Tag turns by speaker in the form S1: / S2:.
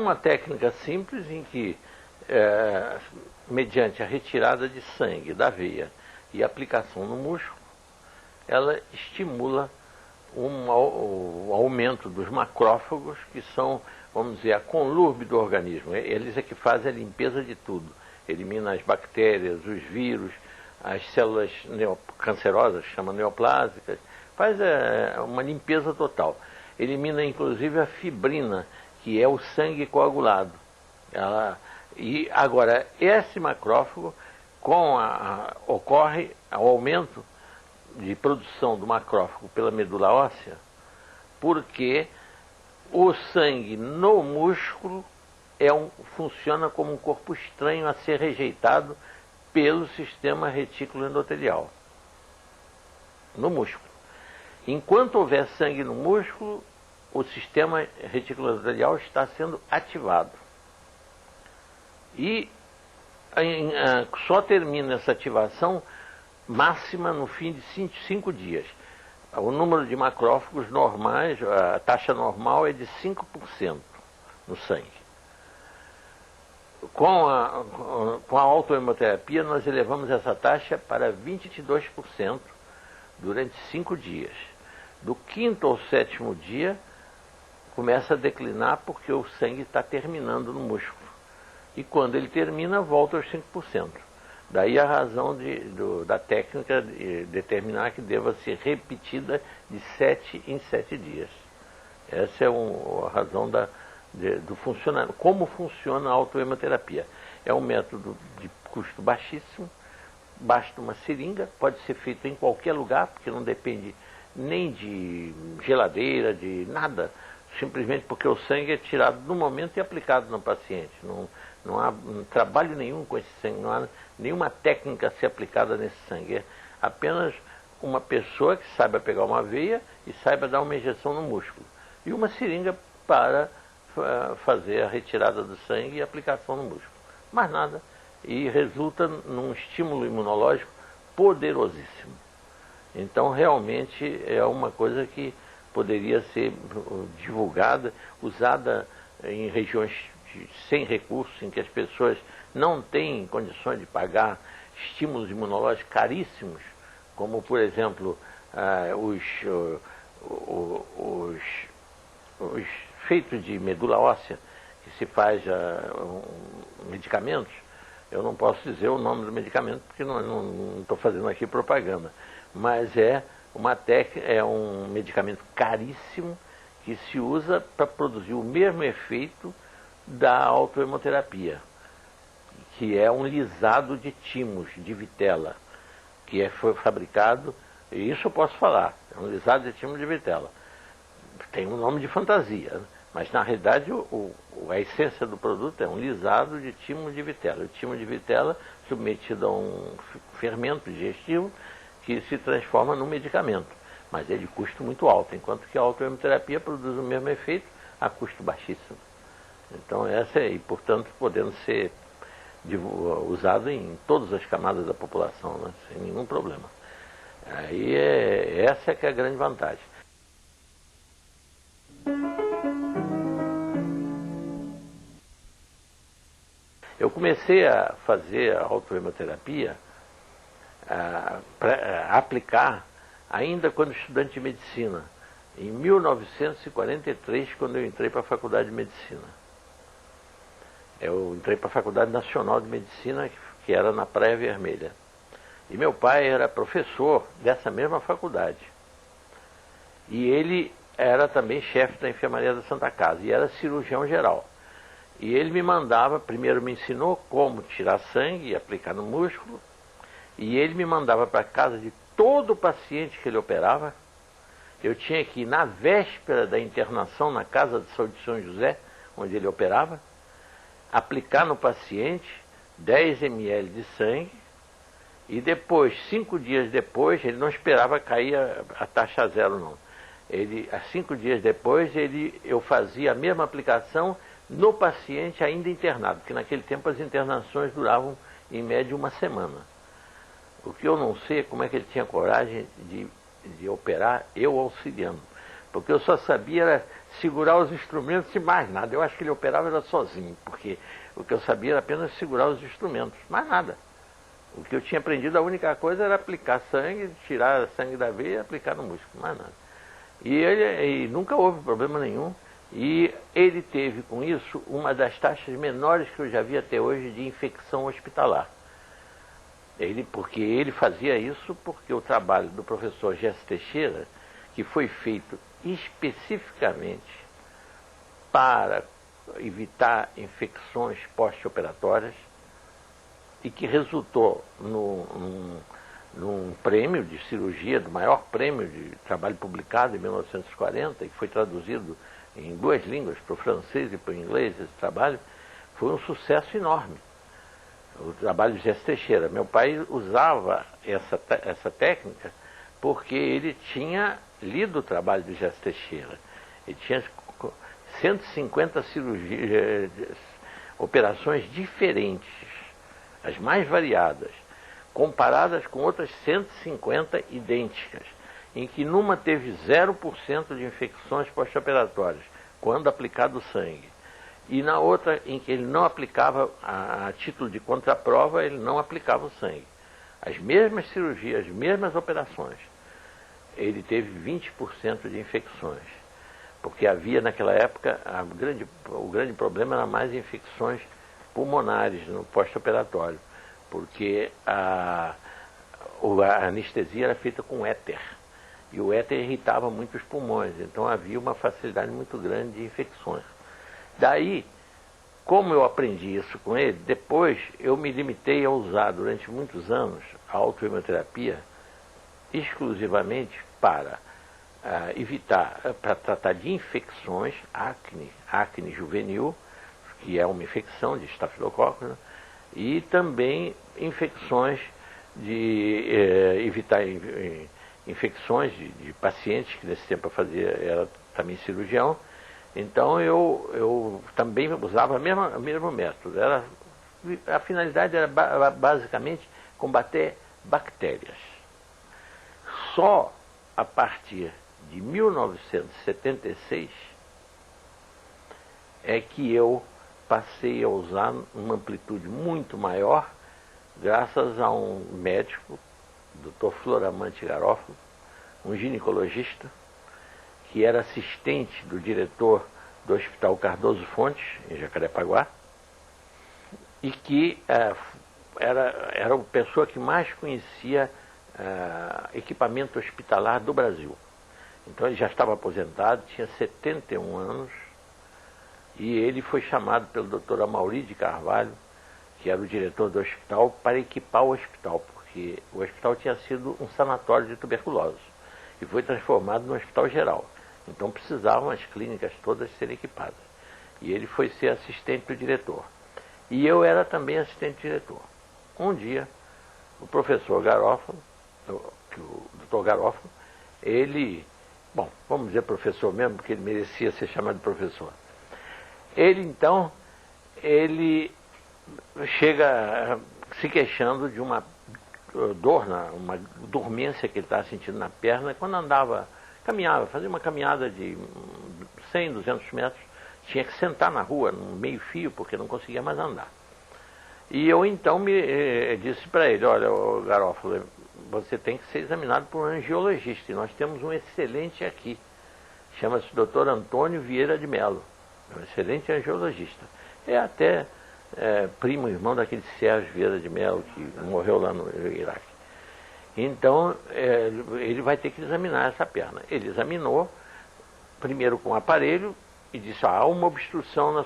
S1: uma técnica simples em que, mediante a retirada de sangue da veia e aplicação no músculo, ela estimula o aumento dos macrófagos, que são, vamos dizer, a conlurbe do organismo. Eles é que fazem a limpeza de tudo. Elimina as bactérias, os vírus, as células cancerosas, chama neoplásicas, faz uma limpeza total. Elimina inclusive a fibrina, que é o sangue coagulado. E agora, esse macrófago, ocorre o aumento de produção do macrófago pela medula óssea, porque o sangue no músculo funciona como um corpo estranho a ser rejeitado pelo sistema retículo endotelial, no músculo. Enquanto houver sangue no músculo, o sistema retículo endotelial está sendo ativado. E só termina essa ativação máxima no fim de 5 dias. O número de macrófagos normais, a taxa normal é de 5% no sangue. Com a autohemoterapia, nós elevamos essa taxa para 22% durante 5 dias. Do 5º ao 7º dia, começa a declinar porque o sangue está terminando no músculo. E quando ele termina, volta aos 5%. Daí a razão da técnica de determinar que deva ser repetida de 7 em 7 dias. Essa é a razão do funcionamento. Como funciona a autohemoterapia? É um método de custo baixíssimo, basta uma seringa, pode ser feito em qualquer lugar, porque não depende nem de geladeira, de nada, simplesmente porque o sangue é tirado no momento e aplicado no paciente. Não há trabalho nenhum com esse sangue, não há nenhuma técnica a ser aplicada nesse sangue. É apenas uma pessoa que saiba pegar uma veia e saiba dar uma injeção no músculo. E uma seringa para fazer a retirada do sangue e a aplicação no músculo. Mais nada. E resulta num estímulo imunológico poderosíssimo. Então, realmente, é uma coisa que poderia ser divulgada, usada em regiões sem recursos, em que as pessoas não têm condições de pagar estímulos imunológicos caríssimos, como, por exemplo, os feitos de medula óssea, que se faz medicamentos. Eu não posso dizer o nome do medicamento, porque não estou fazendo aqui propaganda, mas é um medicamento caríssimo que se usa para produzir o mesmo efeito da autohemoterapia, que é um lisado de timos, de vitela, que foi fabricado, e isso eu posso falar, é um lisado de timos de vitela. Tem um nome de fantasia, mas na realidade a essência do produto é um lisado de timo de vitela. O timo de vitela submetido a um fermento digestivo que se transforma num medicamento, mas é de custo muito alto, enquanto que a autohemoterapia produz o mesmo efeito a custo baixíssimo. Então e portanto podendo ser usado em todas as camadas da população, né, sem nenhum problema. Aí essa é que é a grande vantagem. Eu comecei a fazer a autohemoterapia, a aplicar, ainda quando estudante de medicina, em 1943, quando eu entrei para a Faculdade de Medicina. Eu entrei para a Faculdade Nacional de Medicina, que era na Praia Vermelha. E meu pai era professor dessa mesma faculdade. E ele era também chefe da enfermaria da Santa Casa, e era cirurgião geral. E ele me mandava, primeiro me ensinou como tirar sangue e aplicar no músculo, e ele me mandava para casa de todo paciente que ele operava. Eu tinha que ir na véspera da internação na Casa de Saúde de São José, onde ele operava, aplicar no paciente 10 ml de sangue, e depois, 5 dias depois, ele não esperava cair a taxa zero não. 5 dias depois, eu fazia a mesma aplicação no paciente ainda internado, porque naquele tempo as internações duravam em média 1 semana. O que eu não sei é como é que ele tinha coragem de operar, eu auxiliando. Porque eu só sabia segurar os instrumentos e mais nada. Eu acho que ele operava era sozinho, porque o que eu sabia era apenas segurar os instrumentos, mais nada. O que eu tinha aprendido, a única coisa era aplicar sangue, tirar sangue da veia e aplicar no músculo, mais nada. E nunca houve problema nenhum. E ele teve com isso uma das taxas menores que eu já vi até hoje de infecção hospitalar. Porque ele fazia isso porque o trabalho do professor Gesso Teixeira, que foi feito especificamente para evitar infecções pós-operatórias e que resultou num prêmio de cirurgia, do maior prêmio de trabalho publicado em 1940, e que foi traduzido em 2 línguas, para o francês e para o inglês, esse trabalho, foi um sucesso enorme. O trabalho de Gesso Teixeira. Meu pai usava essa técnica porque ele tinha lido o trabalho de Gesso Teixeira. Ele tinha 150 cirurgias, operações diferentes, as mais variadas, comparadas com outras 150 idênticas, em que numa teve 0% de infecções pós-operatórias, quando aplicado sangue. E na outra, em que ele não aplicava, a título de contraprova, ele não aplicava o sangue. As mesmas cirurgias, as mesmas operações, ele teve 20% de infecções. Porque havia naquela época, o grande problema era mais infecções pulmonares no pós-operatório, porque a anestesia era feita com éter, e o éter irritava muito os pulmões, então havia uma facilidade muito grande de infecções. Daí, como eu aprendi isso com ele, depois eu me limitei a usar durante muitos anos a autoimunoterapia exclusivamente para evitar, para tratar de infecções, acne juvenil, que é uma infecção de estafilococcus, né? E também infecções evitar infecções de pacientes, que nesse tempo eu fazia, era também cirurgião. Então eu também usava o mesmo método. A finalidade era basicamente combater bactérias. Só a partir de 1976 é que eu passei a usar uma amplitude muito maior, graças a um médico, Dr. Floramante Garofalo, um ginecologista, que era assistente do diretor do Hospital Cardoso Fontes, em Jacarepaguá, e que era a pessoa que mais conhecia equipamento hospitalar do Brasil. Então ele já estava aposentado, tinha 71 anos, e ele foi chamado pelo Dr. Amauri de Carvalho, que era o diretor do hospital, para equipar o hospital, porque o hospital tinha sido um sanatório de tuberculose, e foi transformado no hospital geral. Então precisavam as clínicas todas serem equipadas. E ele foi ser assistente do diretor. E eu era também assistente diretor. Um dia, o professor Garofalo, o Dr. Garofalo, ele, vamos dizer professor mesmo, porque ele merecia ser chamado de professor. Ele chega se queixando de uma dor, uma dormência que ele estava sentindo na perna, quando caminhava, fazia uma caminhada de 100, 200 metros, tinha que sentar na rua, no meio fio, porque não conseguia mais andar. E eu então disse para ele, olha, Garofalo, você tem que ser examinado por um angiologista, e nós temos um excelente aqui, chama-se Dr. Antônio Vieira de Mello, um excelente angiologista. É até primo irmão daquele Sérgio Vieira de Mello, que morreu lá no Iraque. Então, ele vai ter que examinar essa perna. Ele examinou, primeiro com o aparelho, e disse, há uma obstrução na